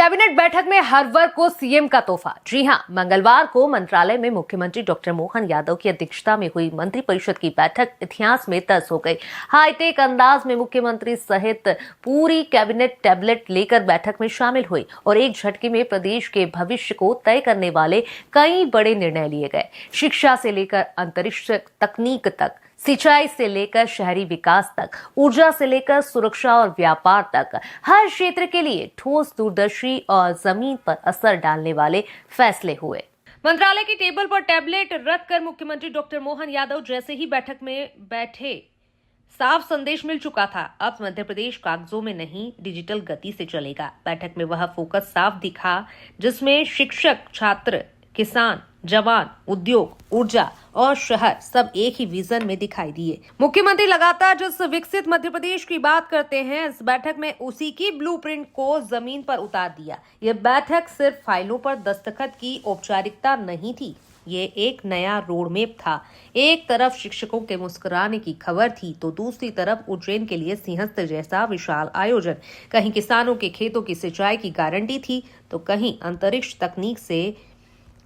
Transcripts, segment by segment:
Cabinet बैठक में हर वर्ग को सीएम का तोहफा। जी हां, मंगलवार को मंत्रालय में मुख्यमंत्री डॉक्टर मोहन यादव की अध्यक्षता में हुई मंत्रिपरिषद की बैठक इतिहास में दर्ज हो गई। हाईटेक अंदाज में मुख्यमंत्री सहित पूरी कैबिनेट टैबलेट लेकर बैठक में शामिल हुई और एक झटके में प्रदेश के भविष्य को तय करने वाले कई बड़े निर्णय लिए गए। शिक्षा से लेकर अंतरिक्ष तकनीक तक, सिंचाई से लेकर शहरी विकास तक, ऊर्जा से लेकर सुरक्षा और व्यापार तक, हर क्षेत्र के लिए ठोस, दूरदर्शी और जमीन पर असर डालने वाले फैसले हुए। मंत्रालय की टेबल पर टैबलेट रखकर मुख्यमंत्री डॉक्टर मोहन यादव जैसे ही बैठक में बैठे, साफ संदेश मिल चुका था। अब मध्य प्रदेश कागजों में नहीं, डिजिटल गति से चलेगा। बैठक में वह फोकस साफ दिखा, जिसमें शिक्षक, छात्र, किसान, जवान, उद्योग, ऊर्जा और शहर सब एक ही विजन में दिखाई दिए। मुख्यमंत्री लगातार जिस विकसित मध्य प्रदेश की बात करते हैं, इस बैठक में उसी की ब्लूप्रिंट को जमीन पर उतार दिया। यह बैठक सिर्फ फाइलों पर दस्तखत की औपचारिकता नहीं थी, ये एक नया रोड मैप था। एक तरफ शिक्षकों के मुस्कुराने की खबर थी, तो दूसरी तरफ उज्जैन के लिए सिंहस्थ जैसा विशाल आयोजन। कहीं किसानों के खेतों की सिंचाई की गारंटी थी, तो कहीं अंतरिक्ष तकनीक से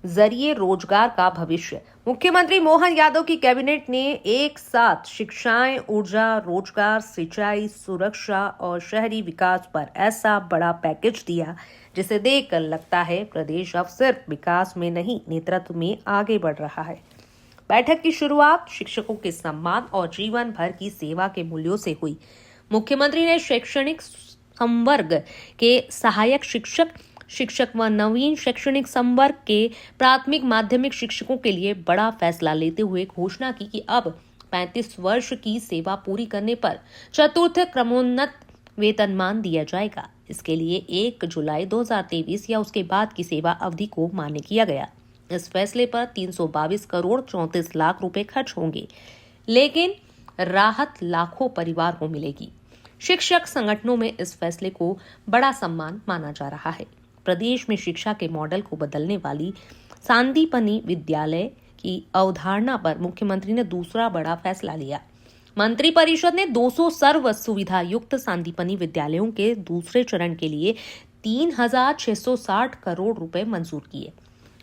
जरिए रोजगार का भविष्य। मुख्यमंत्री मोहन यादव की कैबिनेट ने एक साथ शिक्षाएं, ऊर्जा, रोजगार, सिंचाई, सुरक्षा और शहरी विकास पर ऐसा बड़ा पैकेज दिया, जिसे देखकर लगता है प्रदेश अब सिर्फ विकास में नहीं, नेतृत्व में आगे बढ़ रहा है। बैठक की शुरुआत शिक्षकों के सम्मान और जीवन भर की सेवा के मूल्यों से हुई। मुख्यमंत्री ने शैक्षणिक संवर्ग के सहायक शिक्षक व नवीन शैक्षणिक संवर्ग के प्राथमिक माध्यमिक शिक्षकों के लिए बड़ा फैसला लेते हुए घोषणा की कि अब 35 वर्ष की सेवा पूरी करने पर चतुर्थ क्रमोन्नत वेतनमान दिया जाएगा। इसके लिए 1 जुलाई 2023 या उसके बाद की सेवा अवधि को मान्य किया गया। इस फैसले पर 322 करोड़ 34 लाख रुपए खर्च होंगे, लेकिन राहत लाखों परिवार को मिलेगी। शिक्षक संगठनों में इस फैसले को बड़ा सम्मान माना जा रहा है। प्रदेश में शिक्षा के मॉडल को बदलने वाली सांदीपनि विद्यालय की अवधारणा पर मुख्यमंत्री ने दूसरा बड़ा फैसला लिया। मंत्रिपरिषद ने 200 सर्व सुविधा युक्त सांदीपनि विद्यालयों के दूसरे चरण के लिए 3,660 करोड़ रुपए मंजूर किए।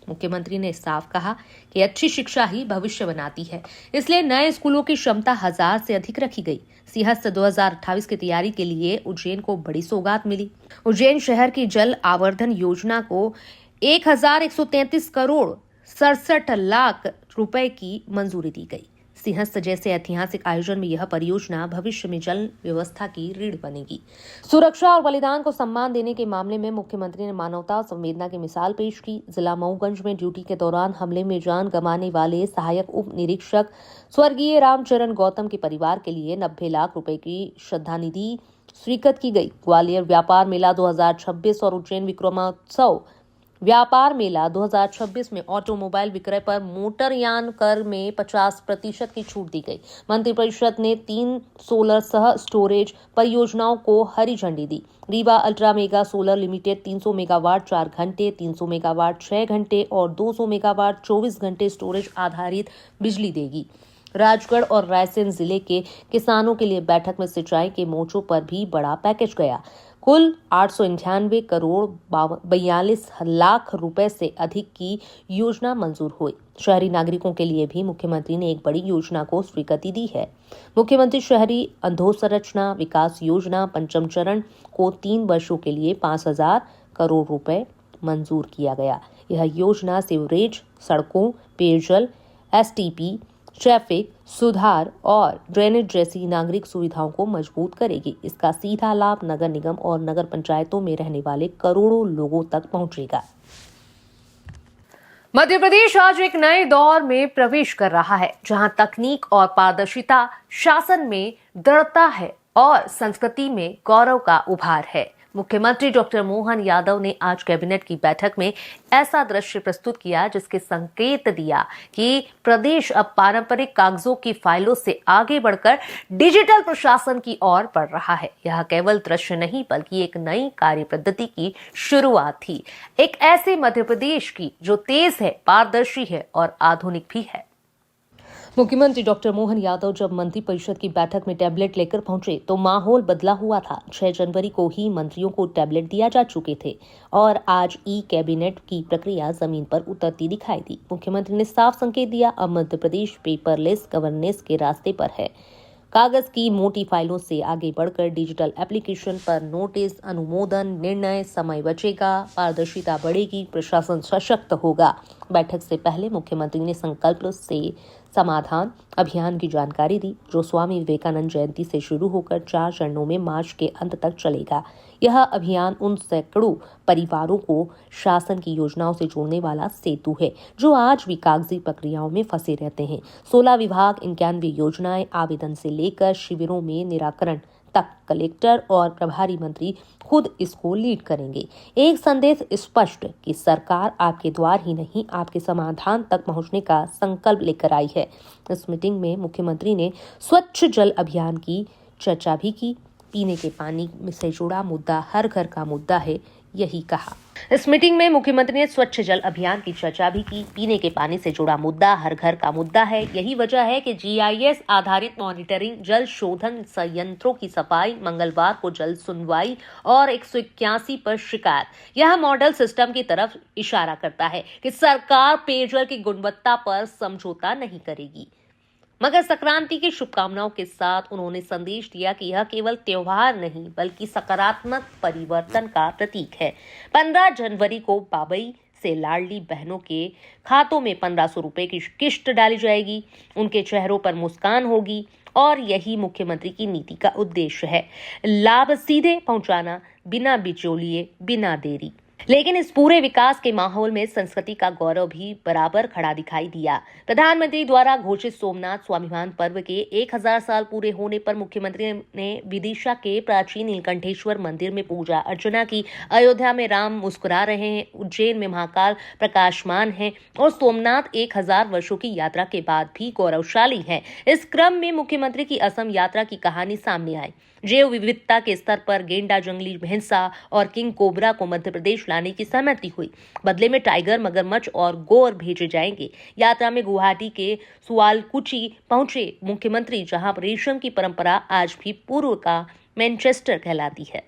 मुख्यमंत्री ने साफ कहा कि अच्छी शिक्षा ही भविष्य बनाती है, इसलिए नए स्कूलों की क्षमता 1000 से अधिक रखी गई। सिंहस्थ 2028 की तैयारी के लिए उज्जैन को बड़ी सौगात मिली। उज्जैन शहर की जल आवर्धन योजना को 1,133 करोड़ 67 लाख रुपए की मंजूरी दी गई। सिंहस्थ जैसे ऐतिहासिक आयोजन में यह परियोजना भविष्य में जल व्यवस्था की रीढ़ बनेगी। सुरक्षा और बलिदान को सम्मान देने के मामले में मुख्यमंत्री ने मानवता और संवेदना की मिसाल पेश की। जिला मऊगंज में ड्यूटी के दौरान हमले में जान गंवाने वाले सहायक उप निरीक्षक स्वर्गीय रामचरण गौतम के परिवार के लिए 90 लाख रुपए की श्रद्धानिधि स्वीकृत की गई। ग्वालियर व्यापार मेला 2026 और उज्जैन विक्रमोत्सव व्यापार मेला 2026 में ऑटोमोबाइल विक्रय पर मोटरयान कर में 50% की छूट दी गई। मंत्रिपरिषद ने 3 सोलर सह स्टोरेज परियोजनाओं को हरी झंडी दी। Rewa ultra mega solar limited 300 megawatt 4 घंटे, 300 मेगावाट 6 घंटे और 200 मेगावाट 24 घंटे स्टोरेज आधारित बिजली देगी। राजगढ़ और रायसेन जिले के किसानों के लिए बैठक में सिंचाई के मोर्चों पर भी बड़ा पैकेज गया। कुल 898 करोड़ 42 लाख रुपए से अधिक की योजना मंजूर हुई। शहरी नागरिकों के लिए भी मुख्यमंत्री ने एक बड़ी योजना को स्वीकृति दी है। मुख्यमंत्री शहरी अधोसंरचना विकास योजना पंचम चरण को 3 वर्षों के लिए 5,000 करोड़ रुपए मंजूर किया गया। यह योजना सीवरेज, सड़कों, पेयजल, एसटीपी, ट्रैफिक सुधार और ड्रेनेज जैसी नागरिक सुविधाओं को मजबूत करेगी। इसका सीधा लाभ नगर निगम और नगर पंचायतों में रहने वाले करोड़ों लोगों तक पहुंचेगा। मध्य प्रदेश आज एक नए दौर में प्रवेश कर रहा है, जहां तकनीक और पारदर्शिता, शासन में दृढ़ता है और संस्कृति में गौरव का उभार है। मुख्यमंत्री डॉक्टर मोहन यादव ने आज कैबिनेट की बैठक में ऐसा दृश्य प्रस्तुत किया, जिसके संकेत दिया कि प्रदेश अब पारंपरिक कागजों की फाइलों से आगे बढ़कर डिजिटल प्रशासन की ओर बढ़ रहा है। यह केवल दृश्य नहीं, बल्कि एक नई कार्य पद्धति की शुरुआत थी, एक ऐसे मध्य प्रदेश की जो तेज है, पारदर्शी है और आधुनिक भी है। मुख्यमंत्री डॉक्टर मोहन यादव जब मंत्रिपरिषद की बैठक में टैबलेट लेकर पहुंचे तो माहौल बदला हुआ था। 6 जनवरी को ही मंत्रियों को टैबलेट दिया जा चुके थे और आज ई कैबिनेट की प्रक्रिया जमीन पर उतरती दिखाई दी। मुख्यमंत्री ने साफ संकेत दिया, अब मध्य प्रदेश पेपरलेस गवर्नेंस के रास्ते पर है। कागज की मोटी फाइलों से आगे बढ़कर डिजिटल एप्लीकेशन पर नोटिस, अनुमोदन, निर्णय, समय बचेगा, पारदर्शिता बढ़ेगी, प्रशासन सशक्त होगा। बैठक से पहले मुख्यमंत्री ने संकल्प से समाधान अभियान की जानकारी दी, जो स्वामी विवेकानंद जयंती से शुरू होकर 4 चरणों में मार्च के अंत तक चलेगा। यह अभियान उन सैकड़ों परिवारों को शासन की योजनाओं से जोड़ने वाला सेतु है, जो आज भी कागजी प्रक्रियाओं में फंसे रहते हैं। 16 विभाग, 91 योजनाएं, आवेदन से लेकर शिविरों में निराकरण तक कलेक्टर और प्रभारी मंत्री खुद इसको लीड करेंगे। एक संदेश स्पष्ट कि सरकार आपके द्वार ही नहीं, आपके समाधान तक पहुंचने का संकल्प लेकर आई है। इस मीटिंग में मुख्यमंत्री ने स्वच्छ जल अभियान की चर्चा भी की। पीने के पानी से जुड़ा मुद्दा हर घर का मुद्दा है, यही कहा। इस मीटिंग में मुख्यमंत्री ने स्वच्छ जल अभियान की चर्चा भी की। पीने के पानी से जुड़ा मुद्दा हर घर का मुद्दा है, यही वजह है कि GIS आधारित मॉनिटरिंग, जल शोधन संयंत्रों की सफाई, मंगलवार को जल सुनवाई और 181 पर शिकायत। यह मॉडल सिस्टम की तरफ इशारा करता है कि सरकार पेयजल की गुणवत्ता पर समझौता नहीं करेगी। मकर संक्रांति की शुभकामनाओं के साथ उन्होंने संदेश दिया कि यह केवल त्योहार नहीं बल्कि सकारात्मक परिवर्तन का प्रतीक है। 15 जनवरी को बाबई से लाडली बहनों के खातों में 1500 रुपए की किश्त डाली जाएगी। उनके चेहरों पर मुस्कान होगी और यही मुख्यमंत्री की नीति का उद्देश्य है, लाभ सीधे पहुंचाना, बिना बिचौलिए, बिना देरी। लेकिन इस पूरे विकास के माहौल में संस्कृति का गौरव भी बराबर खड़ा दिखाई दिया। प्रधानमंत्री द्वारा घोषित सोमनाथ स्वाभिमान पर्व के 1000 साल पूरे होने पर मुख्यमंत्री ने विदिशा के प्राचीन नीलकंठेश्वर मंदिर में पूजा अर्चना की। अयोध्या में राम मुस्कुरा रहे हैं, उज्जैन में महाकाल प्रकाशमान है और सोमनाथ 1000 वर्षों की यात्रा के बाद भी गौरवशाली है। इस क्रम में मुख्यमंत्री की असम यात्रा की कहानी सामने आई। जैव विविधता के स्तर पर गेंडा, जंगली भैंसा और किंग कोबरा को मध्य प्रदेश लाने की सहमति हुई। बदले में टाइगर, मगरमच्छ और गोर भेजे जाएंगे। यात्रा में गुवाहाटी के सुआलकुची पहुंचे मुख्यमंत्री, जहां रेशम की परंपरा आज भी पूर्व का मैनचेस्टर कहलाती है।